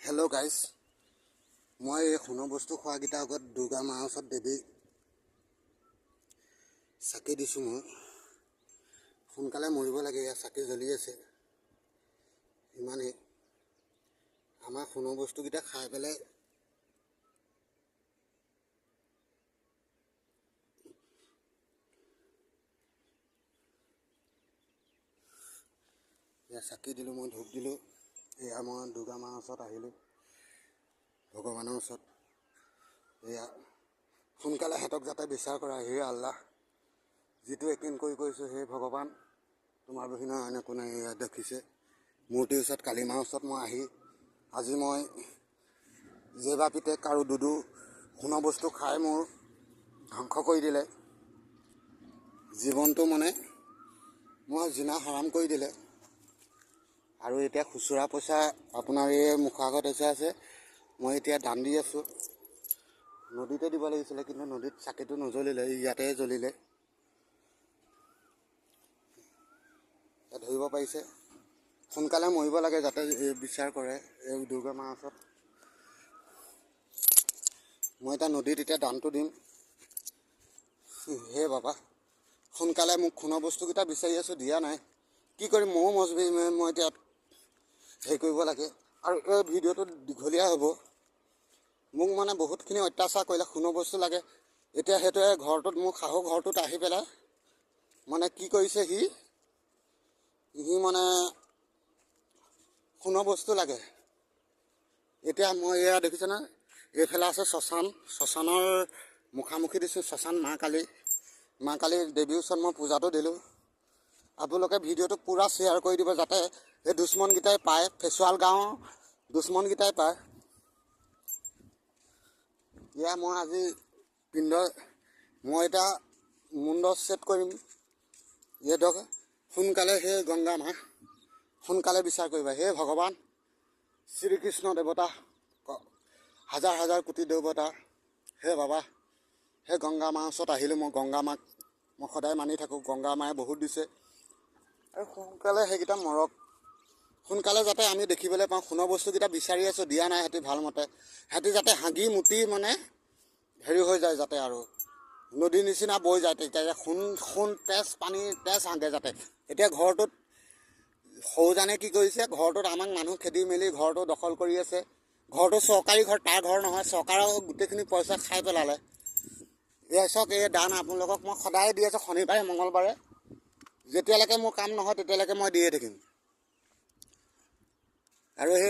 Hello' guys, মই এই সোণৰ বস্তু খোৱাকেইটাৰ আগত দুৰ্গা মাৰ ওচৰত দেৱী চাকি দিছোঁ। মই সোনকালে মৰিব লাগে, ইয়াৰ চাকি জ্বলি আছে। ইমানেই আমাৰ সোণৰ বস্তুকেইটা খাই পেলাই এয়া চাকি দিলোঁ, মই ধূপ দিলোঁ। এয়া মই দুৰ্গা মাৰ ওচৰত আহিলোঁ, ভগৱানৰ ওচৰত। এয়া সোনকালে সিহঁতক যাতে বিচাৰ কৰা, হে আল্লাহ, যিটো একিন কৰি কৰিছোঁ, হে ভগৱান, তোমাৰ বিহীনে অইন একো নাই। এয়া দেখিছে মূৰ্তিৰ ওচৰত, কালী মাৰ ওচৰত মই আহি আজি মই জেবা পিতেক আৰু দুডু সোণৰ বস্তু খাই মোৰ ধ্বংস কৰি দিলে। জীৱনটো মানে মই জিনা হাৰাম কৰি দিলে। আৰু এতিয়া খুচুৰা পইচা আপোনাৰ এই মুখৰ আগত আছে। মই এতিয়া দান দি আছোঁ। নদীতে দিব লাগিছিলে, কিন্তু নদীত চাকিটো নজ্বলিলে, ইয়াতে জ্বলিলে। ধৰিব পাৰিছে, সোনকালে মৰিব লাগে যাতে বিচাৰ কৰে এই দুৰ্গা মাৰ ওচৰত। মই এতিয়া নদীত এতিয়া দানটো দিম। হে বাবা, সোনকালে মোক সোণৰ বস্তুকেইটা বিচাৰি আছোঁ, দিয়া নাই। কি কৰিম, ময়ো মজবুৰি। মই এতিয়া হেৰি কৰিব লাগে। আৰু এই ভিডিঅ'টো দীঘলীয়া হ'ব। মোক মানে বহুতখিনি অত্যাচাৰ কৰিলে, সোণৰ বস্তু লাগে। এতিয়া সেইটোৱে ঘৰটোত, মোৰ শাহু ঘৰটোত আহি পেলাই মানে কি কৰিছে, সি মানে সোণৰ বস্তু লাগে। এতিয়া মই এয়া দেখিছেনে, এইফালে আছে শ্মশান। শ্মশানৰ মুখামুখি দিছোঁ, শ্মশান মা কালী দেৱীৰ ওচৰত মই পূজাটো দিলোঁ। আপোনালোকে ভিডিঅ'টো পূৰা শ্বেয়াৰ কৰি দিব, যাতে এই দুশ্মনকেইটাই পায়, ফেচুৱাল গাঁৱৰ দুশ্মনকেইটাই পায়। এয়া মই আজি মই এতিয়া মুণ্ড ছেট কৰিম। যিহেতু সোনকালে সেই গংগা মা সোনকালে বিচাৰ কৰিবা। হে ভগৱান শ্ৰীকৃষ্ণ দেৱতা, হাজাৰ হাজাৰ কোটি দেৱতা, হে বাবা, সেই গংগা মাৰ ওচৰত আহিলোঁ। মই গংগা মাক মই সদায় মানি থাকোঁ। গংগা মায়ে বহুত দিছে, আৰু সোনকালে সেইকেইটা মৰক। সোনকালে যাতে আমি দেখিবলৈ পাওঁ। সোণৰ বস্তুকেইটা বিচাৰি আছোঁ, দিয়া নাই সিহঁতি ভালমতে। সিহঁতি যাতে হাগি মুতি মানে হেৰি হৈ যায়, যাতে আৰু নদীৰ নিচিনা বৈ যায়, তেতিয়া সোণ তেজ পানী তেজ হাগে যাতে। এতিয়া ঘৰটোত সৌজানে কি কৰিছে, ঘৰটোত আমাক মানুহ খেদি মেলি ঘৰটো দখল কৰি আছে। ঘৰটো চৰকাৰী ঘৰ, তাৰ ঘৰ নহয়। চৰকাৰৰ গোটেইখিনি পইচা খাই পেলালে। এই চাওক, এই দান আপোনালোকক মই সদায় দি আছোঁ, শনিবাৰে মঙলবাৰে। যেতিয়ালৈকে মোৰ কাম নহয় তেতিয়ালৈকে মই দিয়ে থাকিম। আৰু সেই